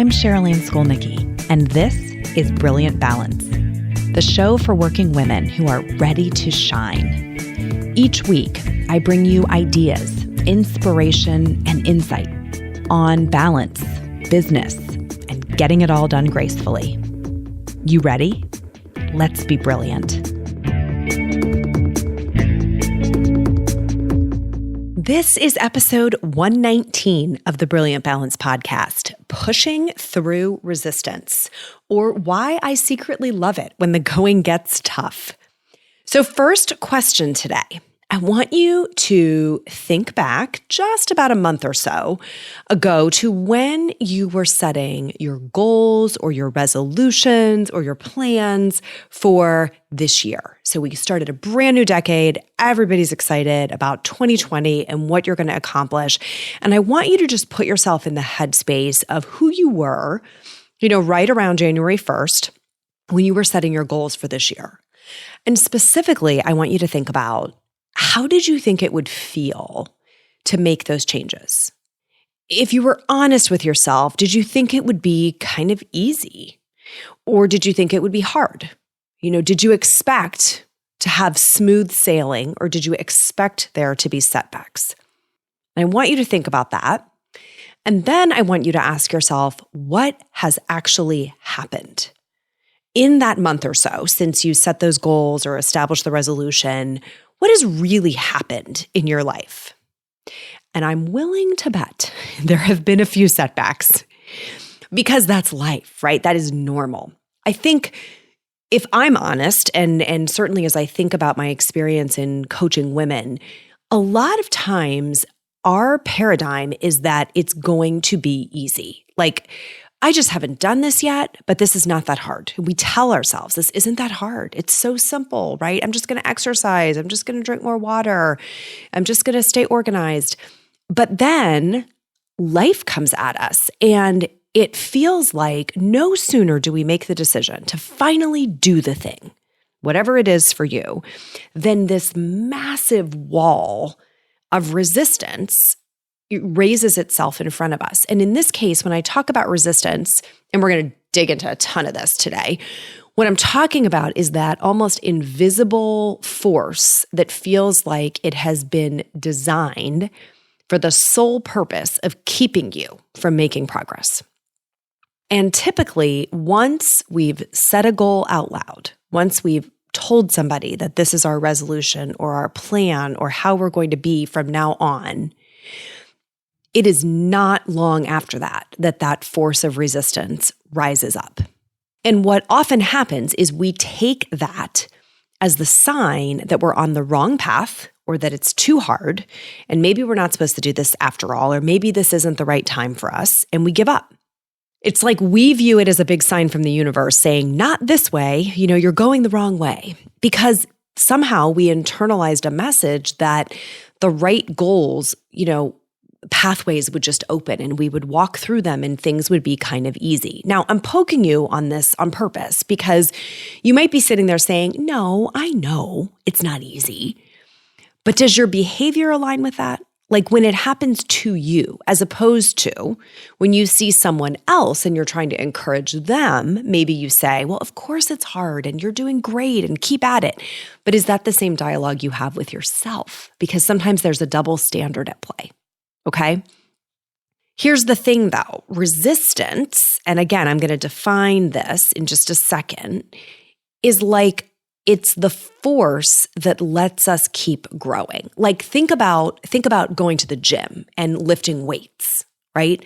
I'm Cherylanne Skolnicki, and this is Brilliant Balance, the show for working women who are ready to shine. Each week, I bring you ideas, inspiration, and insight on balance, business, and getting it all done gracefully. You ready? Let's be brilliant. This is episode 119 of the Brilliant Balance podcast, Pushing Through Resistance, or Why I Secretly Love It When the Going Gets Tough. So first question today. I want you to think back just about a month or so ago to when you were setting your goals or your resolutions or your plans for this year. So we started a brand new decade. Everybody's excited about 2020 and what you're going to accomplish. And I want you to just put yourself in the headspace of who you were, right around January 1st when you were setting your goals for this year. And specifically, I want you to think about, how did you think it would feel to make those changes? If you were honest with yourself, did you think it would be kind of easy? Or did you think it would be hard? Did you expect to have smooth sailing, or did you expect there to be setbacks? And I want you to think about that. And then I want you to ask yourself, what has actually happened in that month or so since you set those goals or established the resolution? What has really happened in your life? And I'm willing to bet there have been a few setbacks because that's life, right? That is normal. I think if I'm honest, and certainly as I think about my experience in coaching women, a lot of times our paradigm is that it's going to be easy. Like, I just haven't done this yet, but this is not that hard. We tell ourselves this isn't that hard. It's so simple, right? I'm just going to exercise. I'm just going to drink more water. I'm just going to stay organized. But then life comes at us, and it feels like no sooner do we make the decision to finally do the thing, whatever it is for you, than this massive wall of resistance raises itself in front of us. And in this case, when I talk about resistance, and we're going to dig into a ton of this today, what I'm talking about is that almost invisible force that feels like it has been designed for the sole purpose of keeping you from making progress. And typically, once we've set a goal out loud, once we've told somebody that this is our resolution or our plan or how we're going to be from now on, it is not long after that force of resistance rises up. And what often happens is we take that as the sign that we're on the wrong path, or that it's too hard, and maybe we're not supposed to do this after all, or maybe this isn't the right time for us, and we give up. It's like we view it as a big sign from the universe saying, not this way, you're going the wrong way, because somehow we internalized a message that the right goals, pathways would just open and we would walk through them and things would be kind of easy. Now, I'm poking you on this on purpose because you might be sitting there saying, no, I know it's not easy. But does your behavior align with that? Like when it happens to you, as opposed to when you see someone else and you're trying to encourage them, maybe you say, well, of course it's hard and you're doing great and keep at it. But is that the same dialogue you have with yourself? Because sometimes there's a double standard at play. Okay? Here's the thing though, resistance, and again, I'm going to define this in just a second, is like it's the force that lets us keep growing. Like think about going to the gym and lifting weights, right?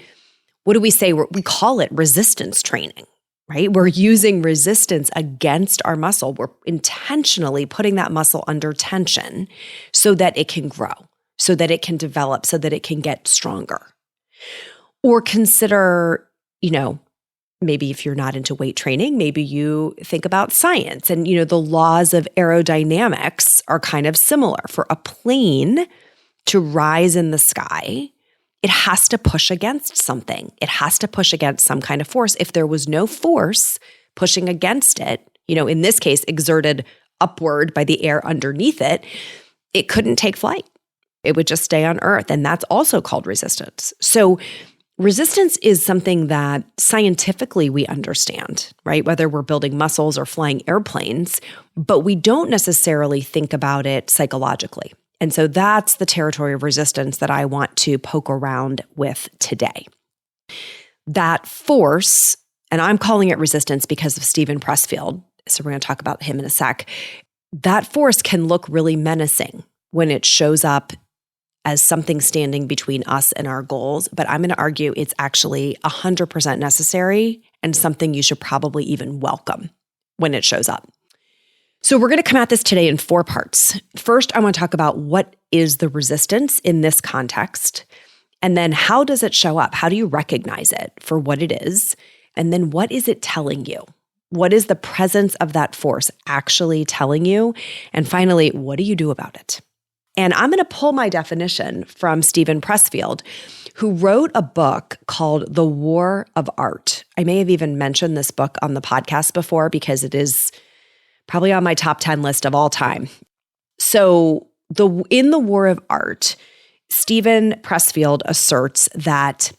What do we say? We call it resistance training, right? We're using resistance against our muscle. We're intentionally putting that muscle under tension so that it can grow, so that it can develop, so that it can get stronger. Or consider, maybe if you're not into weight training, maybe you think about science and, the laws of aerodynamics are kind of similar. For a plane to rise in the sky, it has to push against something. It has to push against some kind of force. If there was no force pushing against it, in this case, exerted upward by the air underneath it, it couldn't take flight. It would just stay on Earth. And that's also called resistance. So Resistance is something that scientifically we understand, right? Whether we're building muscles or flying airplanes, but we don't necessarily think about it psychologically. And so that's the territory of resistance that I want to poke around with today. That force, and I'm calling it resistance because of Steven Pressfield, so we're going to talk about him in a sec. That force can look really menacing when it shows up as something standing between us and our goals, but I'm going to argue it's actually 100% necessary and something you should probably even welcome when it shows up. So we're going to come at this today in 4 parts. First, I want to talk about what is the resistance in this context, and then how does it show up? How do you recognize it for what it is? And then what is it telling you? What is the presence of that force actually telling you? And finally, what do you do about it? And I'm going to pull my definition from Steven Pressfield, who wrote a book called The War of Art. I may have even mentioned this book on the podcast before because it is probably on my top 10 list of all time. So in The War of Art, Steven Pressfield asserts that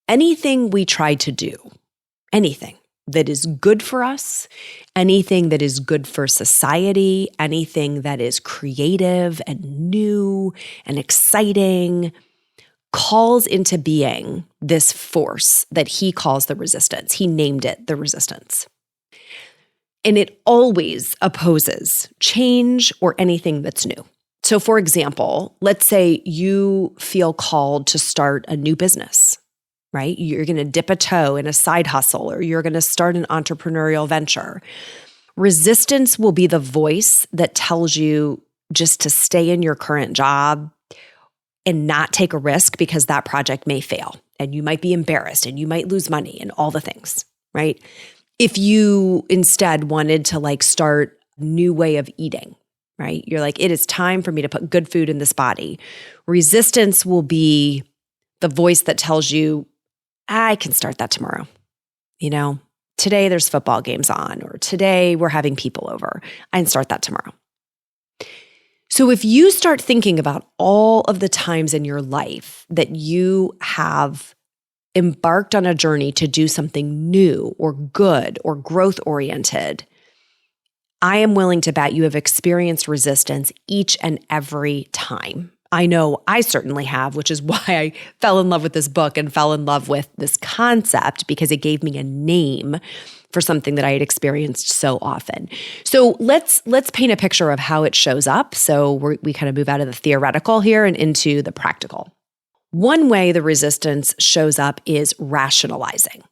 anything we try to do, anything that is good for us, anything that is good for society, anything that is creative and new and exciting, calls into being this force that he calls the resistance. He named it the resistance. And it always opposes change or anything that's new. So for example, let's say you feel called to start a new business, right? You're going to dip a toe in a side hustle, or you're going to start an entrepreneurial venture. Resistance will be the voice that tells you just to stay in your current job and not take a risk because that project may fail and you might be embarrassed and you might lose money and all the things, right? If you instead wanted to start a new way of eating, right? You're like, it is time for me to put good food in this body. Resistance will be the voice that tells you, I can start that tomorrow. Today there's football games on, or today we're having people over. I can start that tomorrow. So if you start thinking about all of the times in your life that you have embarked on a journey to do something new or good or growth-oriented, I am willing to bet you have experienced resistance each and every time. I know I certainly have, which is why I fell in love with this book and fell in love with this concept, because it gave me a name for something that I had experienced so often. So let's paint a picture of how it shows up. So we kind of move out of the theoretical here and into the practical. One way the resistance shows up is rationalizing.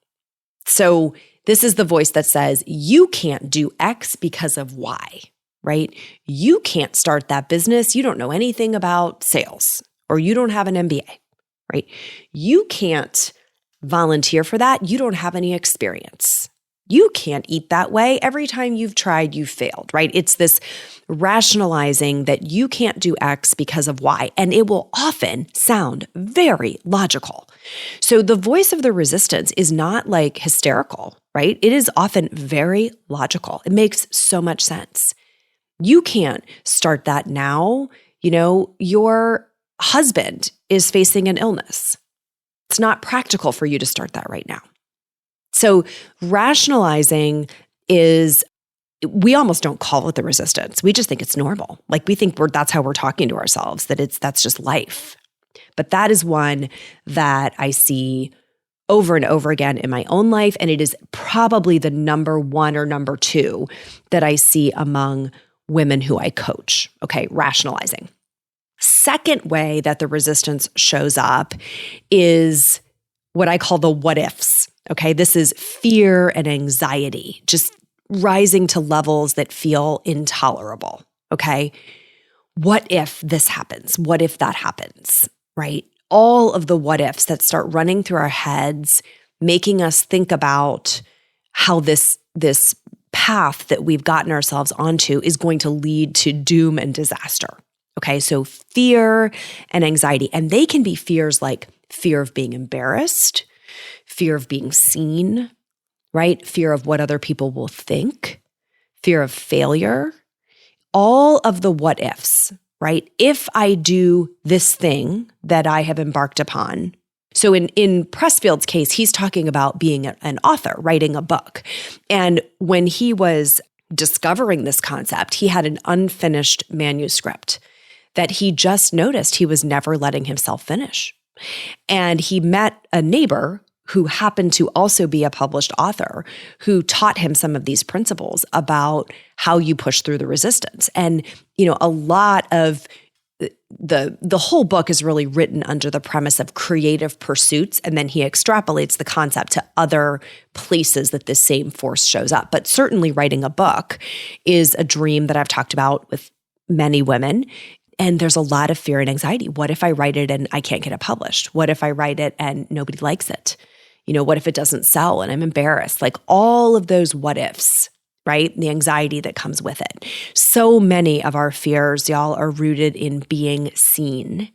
So this is the voice that says, you can't do X because of Y. Right? You can't start that business. You don't know anything about sales, or you don't have an MBA, right? You can't volunteer for that. You don't have any experience. You can't eat that way. Every time you've tried, you've failed, right? It's this rationalizing that you can't do X because of Y, and it will often sound very logical. So the voice of the resistance is not hysterical, right? It is often very logical. It makes so much sense. You can't start that now. Your husband is facing an illness. It's not practical for you to start that right now. So rationalizing is, we almost don't call it the resistance. We just think it's normal. We think that's how we're talking to ourselves, that's just life. But that is one that I see over and over again in my own life. And it is probably the number 1 or number 2 that I see among women who I coach. Okay, rationalizing. Second way that the resistance shows up is what I call the what ifs. Okay, this is fear and anxiety, just rising to levels that feel intolerable. Okay, what if this happens? What if that happens? Right? All of the what ifs that start running through our heads, making us think about how this path that we've gotten ourselves onto is going to lead to doom and disaster. Okay, so fear and anxiety. And they can be fears like fear of being embarrassed, fear of being seen, right? Fear of what other people will think, fear of failure, all of the what ifs, right? If I do this thing that I have embarked upon. So So in Pressfield's case, he's talking about being an author, writing a book. And when he was discovering this concept, he had an unfinished manuscript that he just noticed he was never letting himself finish. And he met a neighbor who happened to also be a published author who taught him some of these principles about how you push through the resistance. And, a lot of the whole book is really written under the premise of creative pursuits, and then he extrapolates the concept to other places that this same force shows up. But certainly writing a book is a dream that I've talked about with many women. And there's a lot of fear and anxiety. What if I write it and I can't get it published? What if I write it and nobody likes it? What if it doesn't sell and I'm embarrassed? Like all of those what ifs, right? The anxiety that comes with it. So many of our fears, y'all, are rooted in being seen.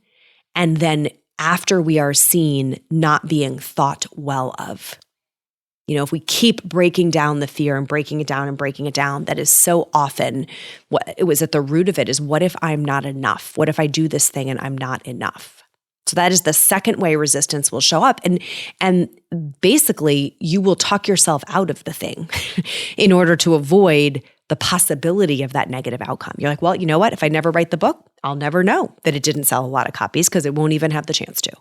And then after we are seen, not being thought well of. If we keep breaking down the fear and breaking it down and breaking it down, that is so often what it was at the root of it is, what if I'm not enough? What if I do this thing and I'm not enough? So that is the second way resistance will show up. And basically, you will talk yourself out of the thing in order to avoid the possibility of that negative outcome. You're like, well, you know what? If I never write the book, I'll never know that it didn't sell a lot of copies because it won't even have the chance to.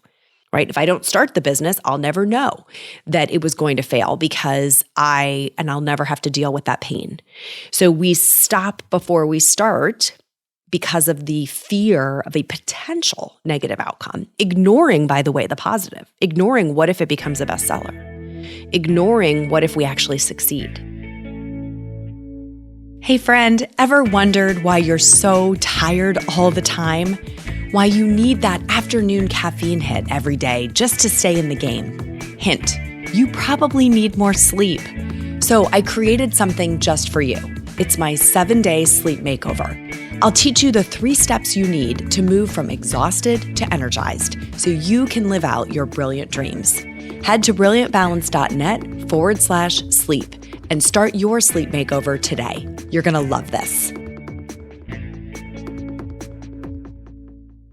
Right? If I don't start the business, I'll never know that it was going to fail because I'll never have to deal with that pain. So we stop before we start because of the fear of a potential negative outcome, ignoring, by the way, the positive, ignoring what if it becomes a bestseller, ignoring what if we actually succeed. Hey friend, ever wondered why you're so tired all the time? Why you need that afternoon caffeine hit every day just to stay in the game? Hint, you probably need more sleep. So I created something just for you. It's my 7-day sleep makeover. I'll teach you the 3 steps you need to move from exhausted to energized so you can live out your brilliant dreams. Head to brilliantbalance.net/sleep and start your sleep makeover today. You're going to love this.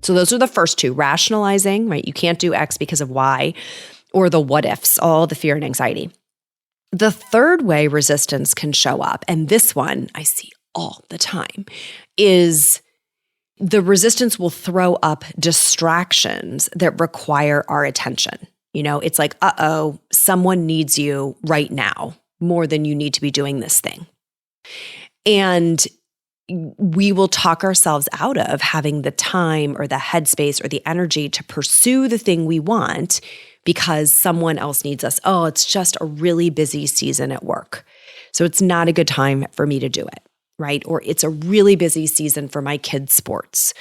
So those are the first 2, rationalizing, right? You can't do X because of Y, or the what ifs, all the fear and anxiety. The third way resistance can show up, and this one I see all the time, is the resistance will throw up distractions that require our attention. It's like, someone needs you right now more than you need to be doing this thing. And we will talk ourselves out of having the time or the headspace or the energy to pursue the thing we want because someone else needs us. Oh, it's just a really busy season at work, so it's not a good time for me to do it, right? Or it's a really busy season for my kids' sports,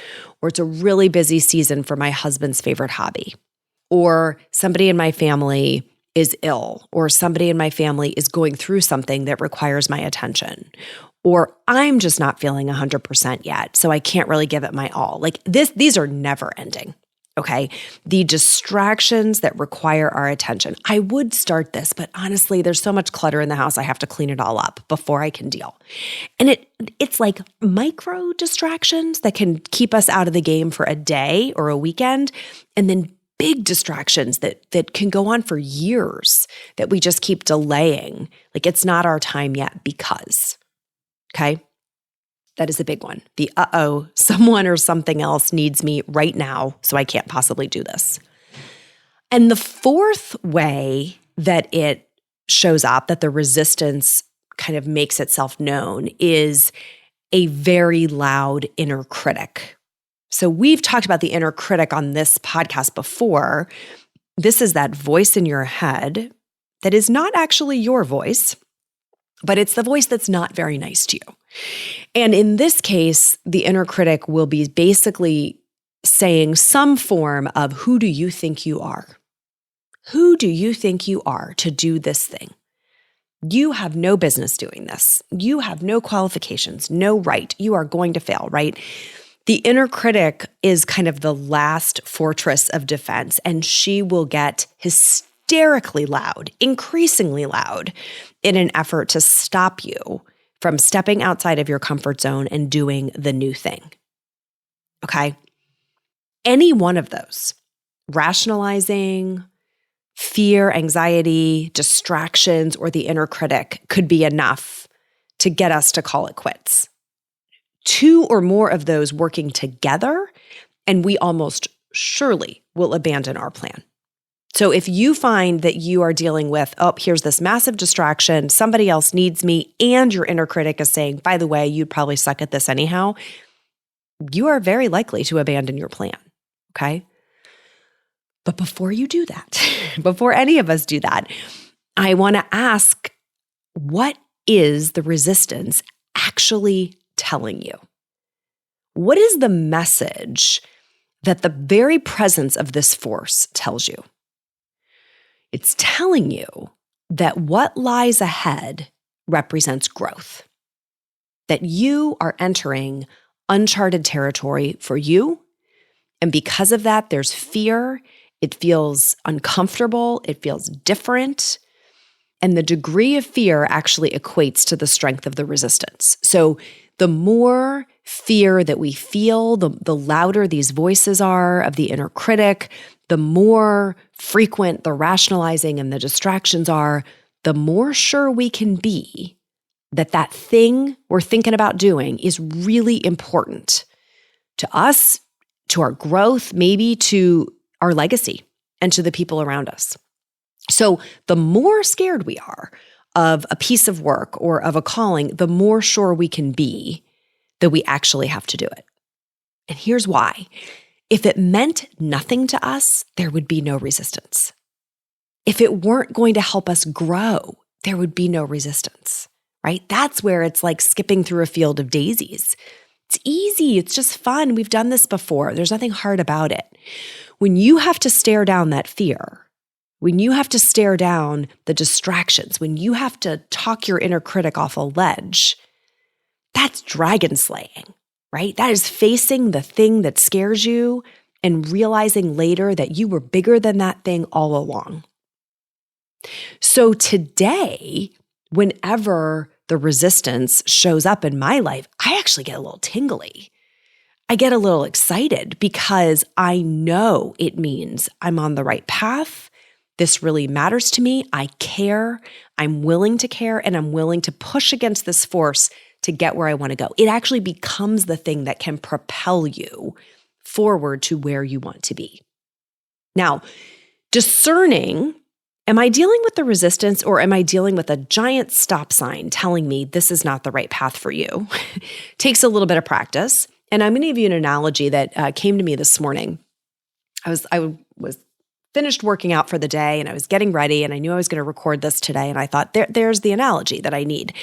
or it's a really busy season for my husband's favorite hobby, or somebody in my family is ill, or somebody in my family is going through something that requires my attention, or I'm just not feeling 100% yet, so I can't really give it my all. Like these are never ending, okay? The distractions that require our attention. I would start this, but honestly, there's so much clutter in the house, I have to clean it all up before I can deal. And it's like micro distractions that can keep us out of the game for a day or a weekend, and then big distractions that can go on for years that we just keep delaying. Like it's not our time yet because. Okay, that is a big one. The someone or something else needs me right now, so I can't possibly do this. And the fourth way that it shows up, that the resistance kind of makes itself known, is a very loud inner critic. So we've talked about the inner critic on this podcast before. This is that voice in your head that is not actually your voice, but it's the voice that's not very nice to you. And in this case, the inner critic will be basically saying some form of, who do you think you are? Who do you think you are to do this thing? You have no business doing this. You have no qualifications, no right. You are going to fail, right? The inner critic is kind of the last fortress of defense, and she will get hysterically loud, increasingly loud, in an effort to stop you from stepping outside of your comfort zone and doing the new thing. Okay? Any one of those, rationalizing, fear, anxiety, distractions, or the inner critic could be enough to get us to call it quits. Two or more of those working together, and we almost surely will abandon our plan. So if you find that you are dealing with, oh, here's this massive distraction, somebody else needs me, and your inner critic is saying, by the way, you'd probably suck at this anyhow, you are very likely to abandon your plan, okay? But before you do that, before any of us do that, I want to ask, what is the resistance actually telling you? What is the message that the very presence of this force tells you? It's telling you that what lies ahead represents growth, that you are entering uncharted territory for you. And because of that, there's fear. It feels uncomfortable. It feels different. And the degree of fear actually equates to the strength of the resistance. So the more fear that we feel, the louder these voices are of the inner critic, the more frequent the rationalizing and the distractions are, the more sure we can be that that thing we're thinking about doing is really important to us, to our growth, maybe to our legacy, and to the people around us. So the more scared we are of a piece of work or of a calling, the more sure we can be that we actually have to do it. And here's why. If it meant nothing to us, there would be no resistance. If it weren't going to help us grow, there would be no resistance, right? That's where it's like skipping through a field of daisies. It's easy. It's just fun. We've done this before. There's nothing hard about it. When you have to stare down that fear, when you have to stare down the distractions, when you have to talk your inner critic off a ledge, that's dragon slaying, right? That is facing the thing that scares you and realizing later that you were bigger than that thing all along. So today, whenever the resistance shows up in my life, I actually get a little tingly. I get a little excited because I know it means I'm on the right path. This really matters to me. I care. I'm willing to care, and I'm willing to push against this force to get where I want to go. It actually becomes the thing that can propel you forward to where you want to be. Now, discerning, am I dealing with the resistance or am I dealing with a giant stop sign telling me this is not the right path for you? Takes a little bit of practice. And I'm going to give you an analogy that came to me this morning. I was finished working out for the day and I was getting ready and I knew I was going to record this today. And I thought, there's the analogy that I need.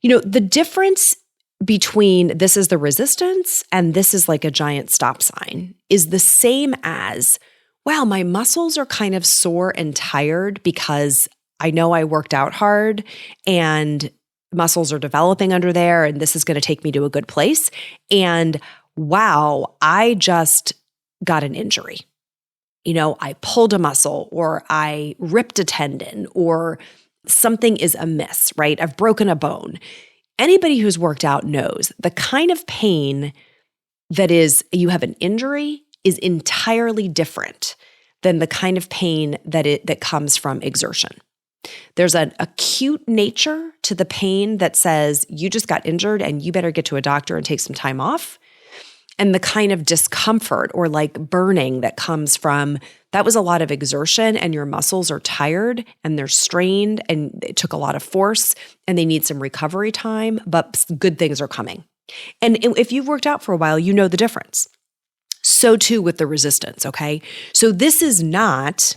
You know, the difference between this is the resistance and this is like a giant stop sign is the same as, wow, my muscles are kind of sore and tired because I know I worked out hard and muscles are developing under there and this is going to take me to a good place. And wow, I just got an injury. You know, I pulled a muscle or I ripped a tendon or something is amiss, right? I've broken a bone. Anybody who's worked out knows the kind of pain that is you have an injury is entirely different than the kind of pain that comes from exertion. There's an acute nature to the pain that says you just got injured and you better get to a doctor and take some time off. And the kind of discomfort or like burning that comes from that was a lot of exertion and your muscles are tired and they're strained and it took a lot of force and they need some recovery time, but good things are coming. And if you've worked out for a while, you know the difference. So too with the resistance, okay? So this is not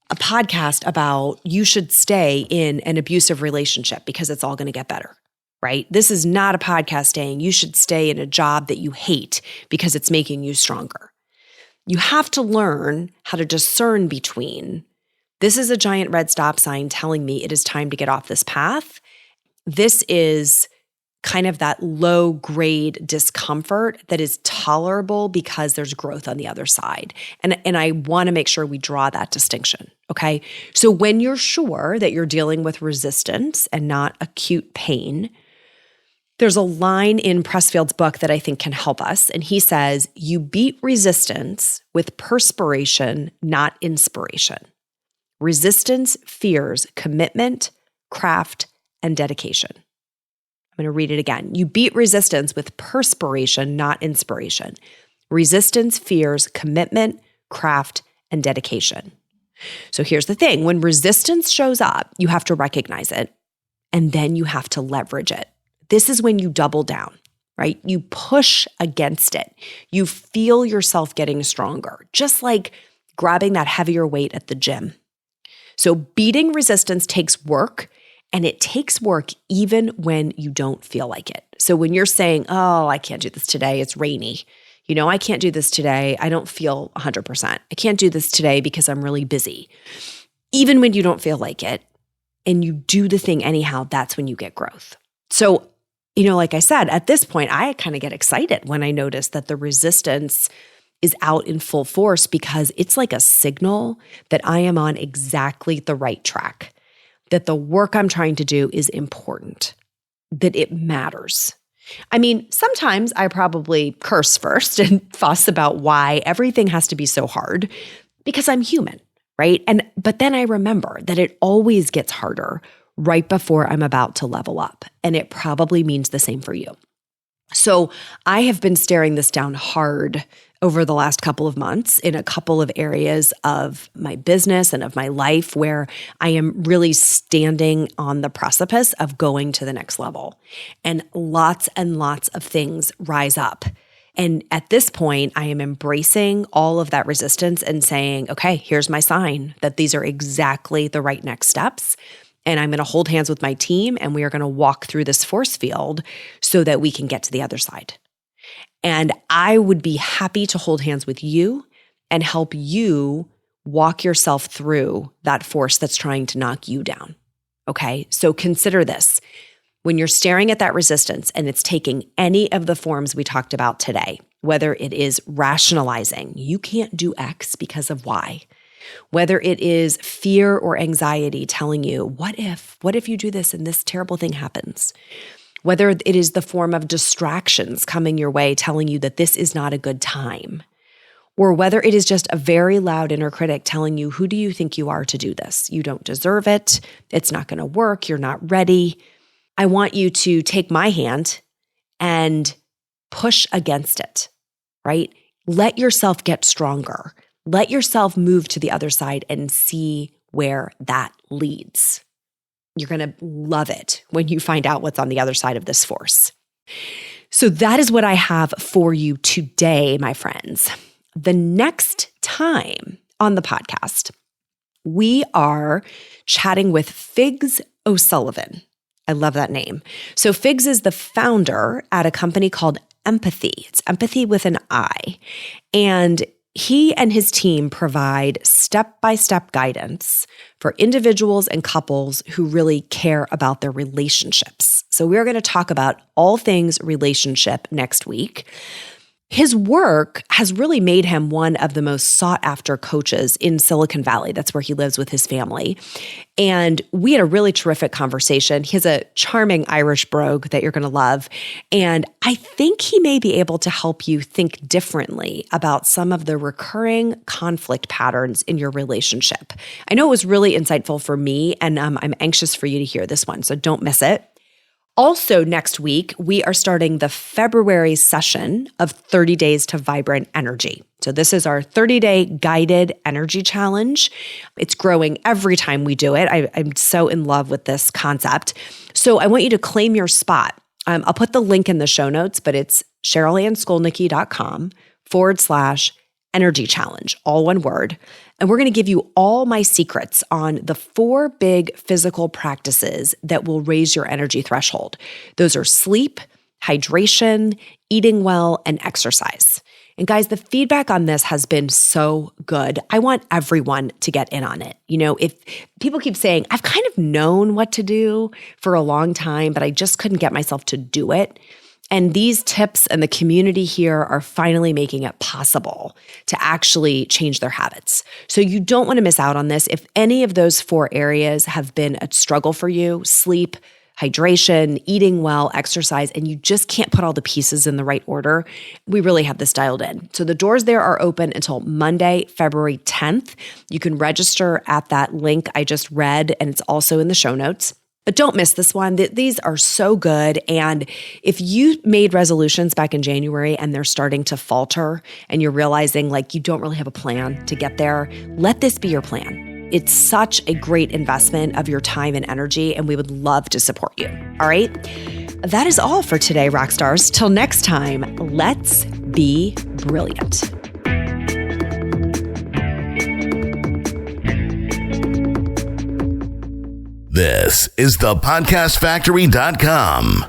a podcast about you should stay in an abusive relationship because it's all going to get better. Right? This is not a podcast saying you should stay in a job that you hate because it's making you stronger. You have to learn how to discern between this is a giant red stop sign telling me it is time to get off this path. This is kind of that low grade discomfort that is tolerable because there's growth on the other side. And I want to make sure we draw that distinction. Okay. So when you're sure that you're dealing with resistance and not acute pain, there's a line in Pressfield's book that I think can help us. And he says, you beat resistance with perspiration, not inspiration. Resistance fears commitment, craft, and dedication. I'm going to read it again. You beat resistance with perspiration, not inspiration. Resistance fears commitment, craft, and dedication. So here's the thing. When resistance shows up, you have to recognize it, and then you have to leverage it. This is when you double down, right? You push against it. You feel yourself getting stronger, just like grabbing that heavier weight at the gym. So beating resistance takes work, and it takes work even when you don't feel like it. So when you're saying, oh, I can't do this today, it's rainy. I can't do this today. I don't feel 100%. I can't do this today because I'm really busy. Even when you don't feel like it and you do the thing anyhow, that's when you get growth. So, like I said, at this point, I kind of get excited when I notice that the resistance is out in full force because it's like a signal that I am on exactly the right track, that the work I'm trying to do is important, that it matters. I mean, sometimes I probably curse first and fuss about why everything has to be so hard because I'm human, right? But then I remember that it always gets harder right before I'm about to level up, and it probably means the same for you. So I have been staring this down hard over the last couple of months in a couple of areas of my business and of my life where I am really standing on the precipice of going to the next level. And lots of things rise up. And at this point, I am embracing all of that resistance and saying, okay, here's my sign that these are exactly the right next steps. And I'm going to hold hands with my team, and we are going to walk through this force field so that we can get to the other side. And I would be happy to hold hands with you and help you walk yourself through that force that's trying to knock you down. Okay? So consider this. When you're staring at that resistance and it's taking any of the forms we talked about today, whether it is rationalizing, you can't do X because of Y, whether it is fear or anxiety telling you, what if you do this and this terrible thing happens? Whether it is the form of distractions coming your way telling you that this is not a good time, or whether it is just a very loud inner critic telling you, who do you think you are to do this? You don't deserve it. It's not going to work. You're not ready. I want you to take my hand and push against it, right? Let yourself get stronger. Let yourself move to the other side and see where that leads. You're going to love it when you find out what's on the other side of this force. So that is what I have for you today, my friends. The next time on the podcast, we are chatting with Figs O'Sullivan. I love that name. So Figs is the founder at a company called Empathy. It's empathy with an I. And he and his team provide step-by-step guidance for individuals and couples who really care about their relationships. So we're going to talk about all things relationship next week. His work has really made him one of the most sought-after coaches in Silicon Valley. That's where he lives with his family. And we had a really terrific conversation. He has a charming Irish brogue that you're going to love. And I think he may be able to help you think differently about some of the recurring conflict patterns in your relationship. I know it was really insightful for me, and I'm anxious for you to hear this one, so don't miss it. Also, next week, we are starting the February session of 30 Days to Vibrant Energy. So this is our 30-day guided energy challenge. It's growing every time we do it. I'm so in love with this concept. So I want you to claim your spot. I'll put the link in the show notes, but it's CheryllanneSkolnicki.com/energy challenge, all one word. And we're going to give you all my secrets on the 4 big physical practices that will raise your energy threshold. Those are sleep, hydration, eating well, and exercise. And guys, the feedback on this has been so good. I want everyone to get in on it. You know, if people keep saying, I've kind of known what to do for a long time, but I just couldn't get myself to do it. And these tips and the community here are finally making it possible to actually change their habits. So you don't want to miss out on this. If any of those 4 areas have been a struggle for you, sleep, hydration, eating well, exercise, and you just can't put all the pieces in the right order, we really have this dialed in. So the doors there are open until Monday, February 10th. You can register at that link I just read, and it's also in the show notes. But don't miss this one. These are so good. And if you made resolutions back in January and they're starting to falter and you're realizing like you don't really have a plan to get there, let this be your plan. It's such a great investment of your time and energy, and we would love to support you. All right? That is all for today, Rockstars. Till next time, let's be brilliant. This is thepodcastfactory.com.